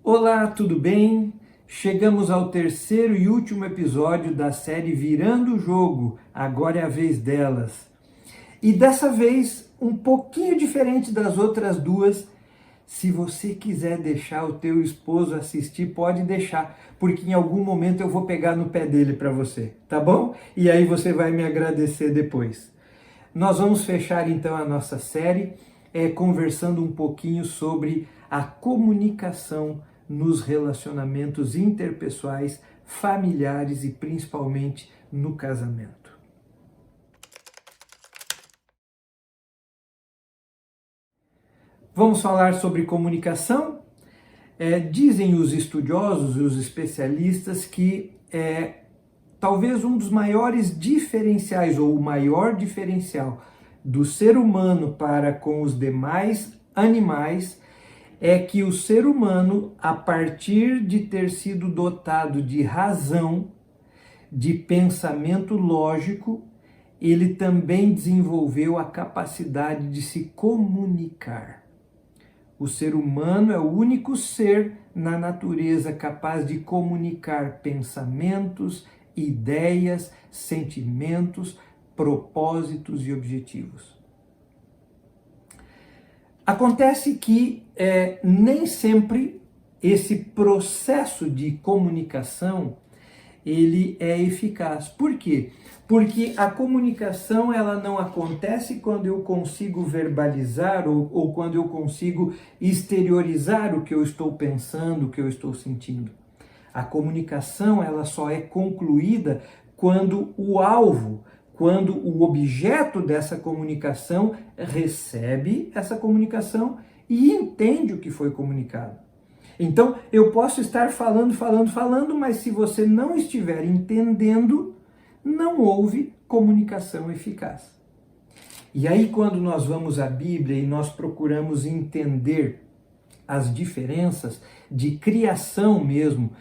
Olá, tudo bem? Chegamos ao terceiro e último episódio da série Virando o Jogo, agora é a vez delas. E dessa vez, um pouquinho diferente das outras duas, se você quiser deixar o teu esposo assistir, pode deixar, porque em algum momento eu vou pegar no pé dele para você, tá bom? E aí você vai me agradecer depois. Nós vamos fechar então a nossa série conversando um pouquinho sobre a comunicação nos relacionamentos interpessoais, familiares e principalmente no casamento. Vamos falar sobre comunicação? Dizem os estudiosos e os especialistas que talvez um dos maiores diferenciais, ou o maior diferencial do ser humano para com os demais animais, é que o ser humano, a partir de ter sido dotado de razão, de pensamento lógico, ele também desenvolveu a capacidade de se comunicar. O ser humano é o único ser na natureza capaz de comunicar pensamentos, ideias, sentimentos, propósitos e objetivos. Acontece que nem sempre esse processo de comunicação ele é eficaz. Por quê? Porque a comunicação ela não acontece quando eu consigo verbalizar ou quando eu consigo exteriorizar o que eu estou pensando, o que eu estou sentindo. A comunicação ela só é concluída quando o alvo, quando o objeto dessa comunicação recebe essa comunicação e entende o que foi comunicado. Então, eu posso estar falando, mas se você não estiver entendendo, não houve comunicação eficaz. E aí, quando nós vamos à Bíblia e nós procuramos entender as diferenças de criação mesmo,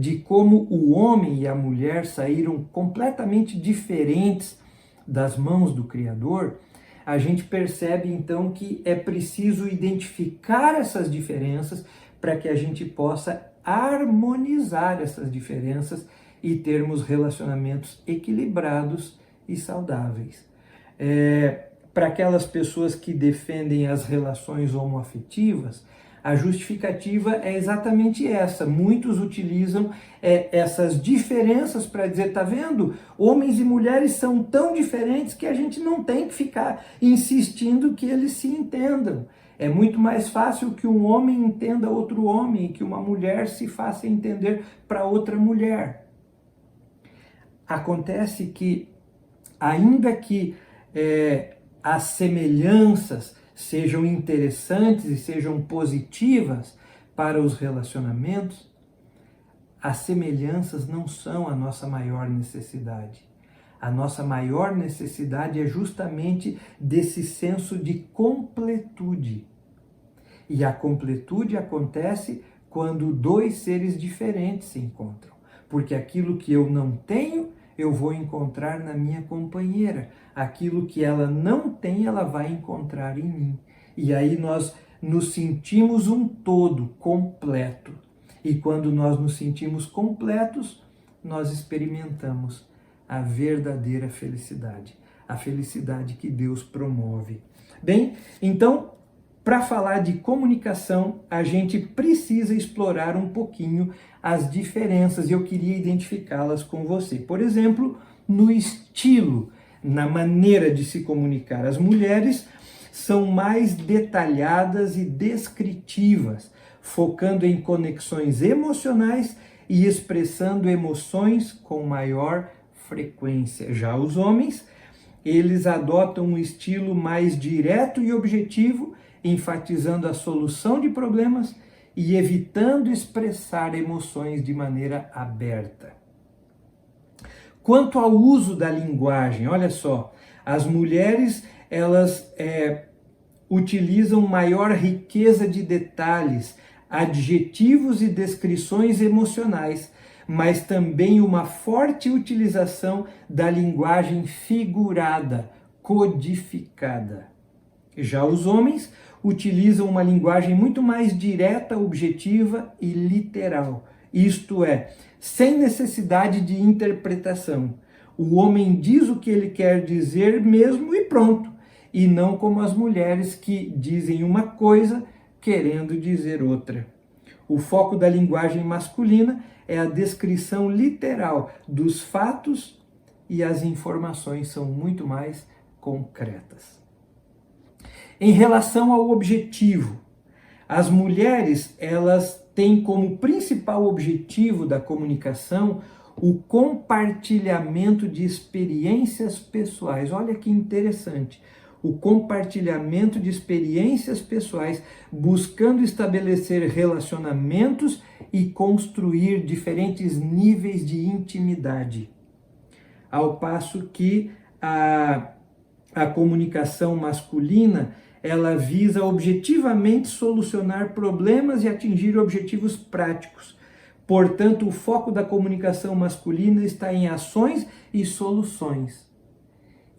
de como o homem e a mulher saíram completamente diferentes das mãos do Criador, a gente percebe então que é preciso identificar essas diferenças para que a gente possa harmonizar essas diferenças e termos relacionamentos equilibrados e saudáveis. Para aquelas pessoas que defendem as relações homoafetivas, a justificativa é exatamente essa. Muitos utilizam essas diferenças para dizer, tá vendo? Homens e mulheres são tão diferentes que a gente não tem que ficar insistindo que eles se entendam. É muito mais fácil que um homem entenda outro homem, que uma mulher se faça entender para outra mulher. Acontece que, ainda que as semelhanças sejam interessantes e sejam positivas para os relacionamentos, as semelhanças não são a nossa maior necessidade. A nossa maior necessidade é justamente desse senso de completude. E a completude acontece quando dois seres diferentes se encontram. Porque aquilo que eu não tenho, eu vou encontrar na minha companheira. Aquilo que ela não tem, ela vai encontrar em mim. E aí nós nos sentimos um todo completo. E quando nós nos sentimos completos, nós experimentamos a verdadeira felicidade. A felicidade que Deus promove. Bem, então, para falar de comunicação, a gente precisa explorar um pouquinho as diferenças e eu queria identificá-las com você. Por exemplo, no estilo, na maneira de se comunicar. As mulheres são mais detalhadas e descritivas, focando em conexões emocionais e expressando emoções com maior frequência. Já os homens, eles adotam um estilo mais direto e objetivo, enfatizando a solução de problemas e evitando expressar emoções de maneira aberta. Quanto ao uso da linguagem, olha só, as mulheres elas utilizam maior riqueza de detalhes, adjetivos e descrições emocionais, mas também uma forte utilização da linguagem figurada, codificada. Já os homens utilizam uma linguagem muito mais direta, objetiva e literal. Isto é, sem necessidade de interpretação. O homem diz o que ele quer dizer mesmo e pronto. E não como as mulheres que dizem uma coisa querendo dizer outra. O foco da linguagem masculina é a descrição literal dos fatos e as informações são muito mais concretas. Em relação ao objetivo, as mulheres, elas têm como principal objetivo da comunicação o compartilhamento de experiências pessoais. Olha que interessante. O compartilhamento de experiências pessoais, buscando estabelecer relacionamentos e construir diferentes níveis de intimidade. Ao passo que a comunicação masculina, ela visa objetivamente solucionar problemas e atingir objetivos práticos. Portanto, o foco da comunicação masculina está em ações e soluções.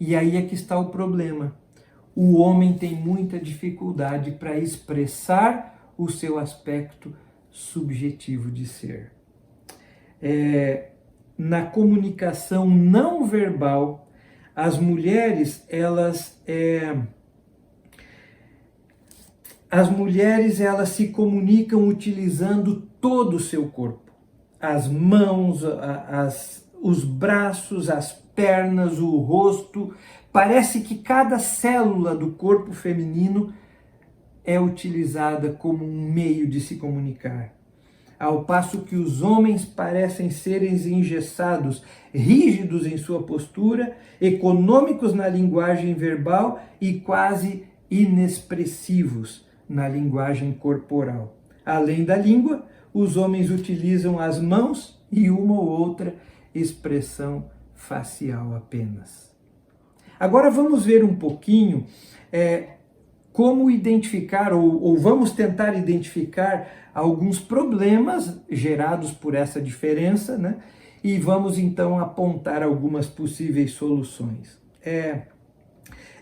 E aí é que está o problema. O homem tem muita dificuldade para expressar o seu aspecto subjetivo de ser. Na comunicação não verbal, as mulheres, elas se comunicam utilizando todo o seu corpo. As mãos, os braços, as pernas, o rosto. Parece que cada célula do corpo feminino é utilizada como um meio de se comunicar. Ao passo que os homens parecem serem engessados, rígidos em sua postura, econômicos na linguagem verbal e quase inexpressivos na linguagem corporal. Além da língua, os homens utilizam as mãos e uma ou outra expressão facial apenas. Agora vamos ver um pouquinho como identificar, ou vamos tentar identificar alguns problemas gerados por essa diferença, né? E vamos então apontar algumas possíveis soluções.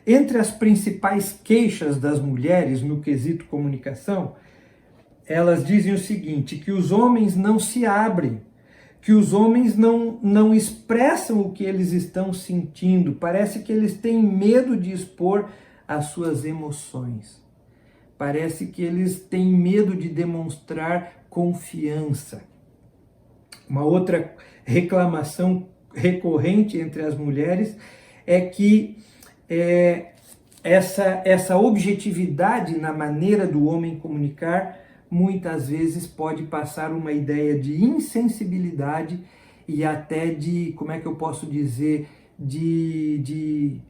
Entre as principais queixas das mulheres no quesito comunicação, elas dizem o seguinte, que os homens não se abrem, que os homens não expressam o que eles estão sentindo, parece que eles têm medo de expor as suas emoções. Parece que eles têm medo de demonstrar confiança. Uma outra reclamação recorrente entre as mulheres é que essa objetividade na maneira do homem comunicar muitas vezes pode passar uma ideia de insensibilidade e até de, como é que eu posso dizer, de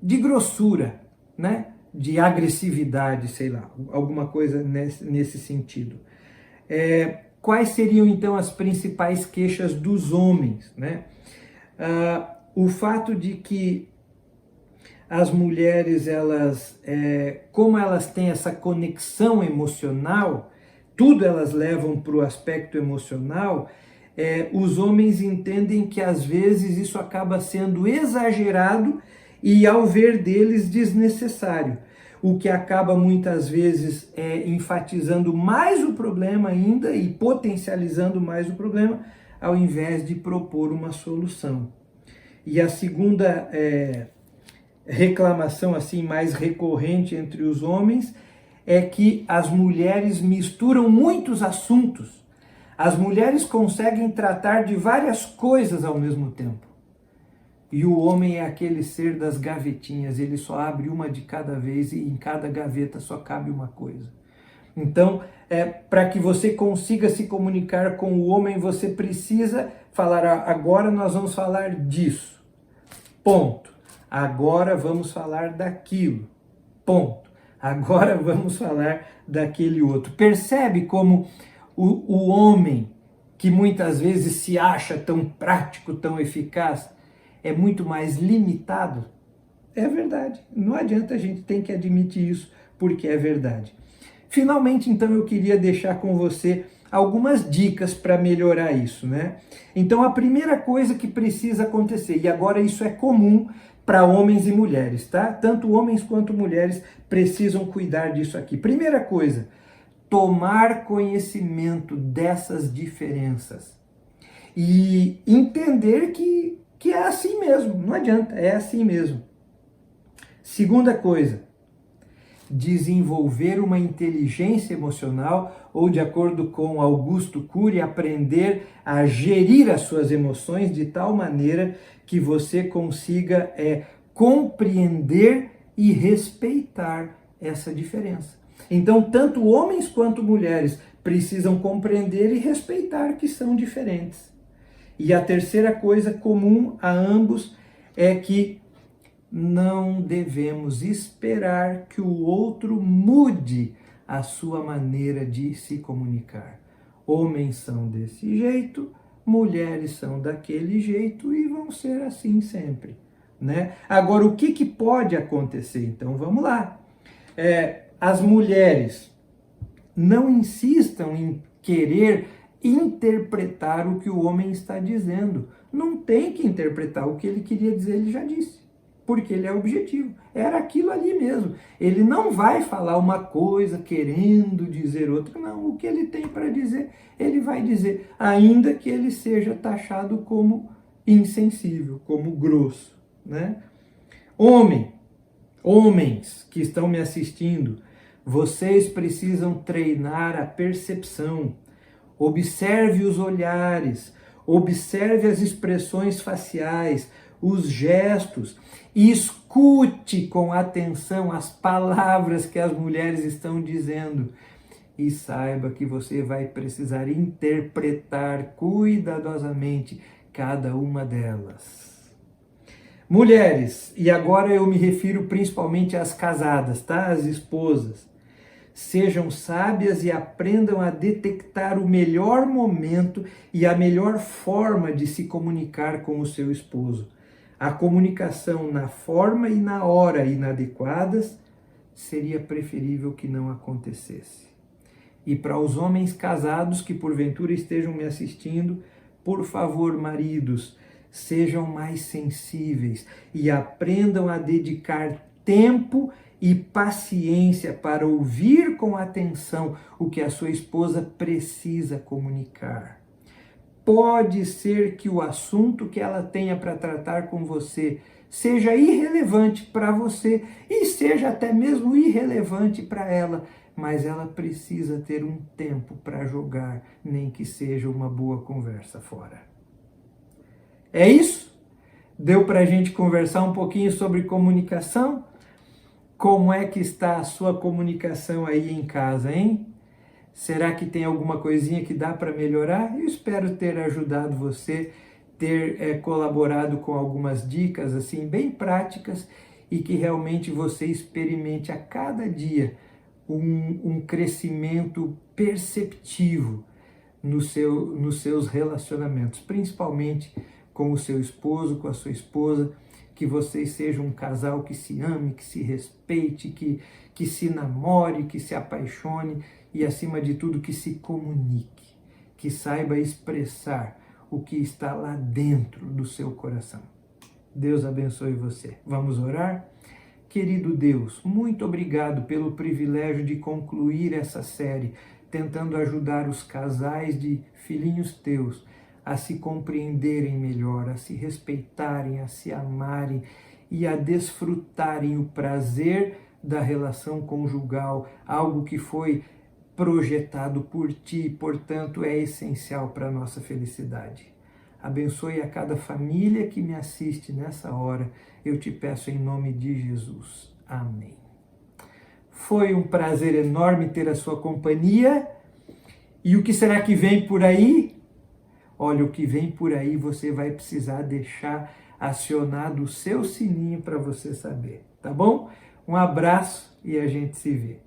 grossura, né? De agressividade, sei lá, alguma coisa nesse sentido. Quais seriam então as principais queixas dos homens, né? O fato de que as mulheres, como elas têm essa conexão emocional, tudo elas levam para o aspecto emocional, os homens entendem que às vezes isso acaba sendo exagerado e, ao ver deles, desnecessário, o que acaba muitas vezes enfatizando mais o problema ainda e potencializando mais o problema, ao invés de propor uma solução. E a segunda reclamação assim mais recorrente entre os homens é que as mulheres misturam muitos assuntos. As mulheres conseguem tratar de várias coisas ao mesmo tempo. E o homem é aquele ser das gavetinhas, ele só abre uma de cada vez e em cada gaveta só cabe uma coisa. Então, para que você consiga se comunicar com o homem, você precisa falar, agora nós vamos falar disso. Ponto. Agora vamos falar daquilo. Ponto. Agora vamos falar daquele outro. Percebe como o homem, que muitas vezes se acha tão prático, tão eficaz, é muito mais limitado? É verdade. Não adianta, a gente tem que admitir isso, porque é verdade. Finalmente, então, eu queria deixar com você algumas dicas para melhorar isso, né? Então, a primeira coisa que precisa acontecer, e agora isso é comum para homens e mulheres, tá? Tanto homens quanto mulheres precisam cuidar disso aqui. Primeira coisa, tomar conhecimento dessas diferenças e entender que é assim mesmo, não adianta, é assim mesmo. Segunda coisa, desenvolver uma inteligência emocional, ou de acordo com Augusto Cury, aprender a gerir as suas emoções de tal maneira que você consiga compreender e respeitar essa diferença. Então, tanto homens quanto mulheres precisam compreender e respeitar que são diferentes. E a terceira coisa comum a ambos é que não devemos esperar que o outro mude a sua maneira de se comunicar. Homens são desse jeito, mulheres são daquele jeito e vão ser assim sempre, né? Agora, o que pode acontecer? Então, vamos lá. As mulheres não insistam em querer interpretar o que o homem está dizendo. Não tem que interpretar o que ele queria dizer, ele já disse. Porque ele é objetivo, era aquilo ali mesmo. Ele não vai falar uma coisa querendo dizer outra, não. O que ele tem para dizer, ele vai dizer, ainda que ele seja taxado como insensível, como grosso, né? Homens que estão me assistindo, vocês precisam treinar a percepção. Observe os olhares, observe as expressões faciais, os gestos, e escute com atenção as palavras que as mulheres estão dizendo. E saiba que você vai precisar interpretar cuidadosamente cada uma delas. Mulheres, e agora eu me refiro principalmente às casadas, tá? Às esposas. Sejam sábias e aprendam a detectar o melhor momento e a melhor forma de se comunicar com o seu esposo. A comunicação na forma e na hora inadequadas seria preferível que não acontecesse. E para os homens casados que porventura estejam me assistindo, por favor, maridos, sejam mais sensíveis e aprendam a dedicar tempo e paciência para ouvir com atenção o que a sua esposa precisa comunicar. Pode ser que o assunto que ela tenha para tratar com você seja irrelevante para você e seja até mesmo irrelevante para ela, mas ela precisa ter um tempo para jogar, nem que seja uma boa conversa fora. É isso? Deu para a gente conversar um pouquinho sobre comunicação? Como é que está a sua comunicação aí em casa, hein? Será que tem alguma coisinha que dá para melhorar? Eu espero ter ajudado você, ter colaborado com algumas dicas assim bem práticas e que realmente você experimente a cada dia um crescimento perceptivo nos seus relacionamentos, principalmente com o seu esposo, com a sua esposa, que vocês sejam um casal que se ame, que se respeite, que se namore, que se apaixone e, acima de tudo, que se comunique, que saiba expressar o que está lá dentro do seu coração. Deus abençoe você. Vamos orar? Querido Deus, muito obrigado pelo privilégio de concluir essa série, tentando ajudar os casais de filhinhos teus a se compreenderem melhor, a se respeitarem, a se amarem e a desfrutarem o prazer da relação conjugal, algo que foi projetado por ti, portanto é essencial para a nossa felicidade. Abençoe a cada família que me assiste nessa hora, eu te peço em nome de Jesus. Amém. Foi um prazer enorme ter a sua companhia. E o que será que vem por aí? Olha, o que vem por aí você vai precisar deixar acionado o seu sininho para você saber, tá bom? Um abraço e a gente se vê.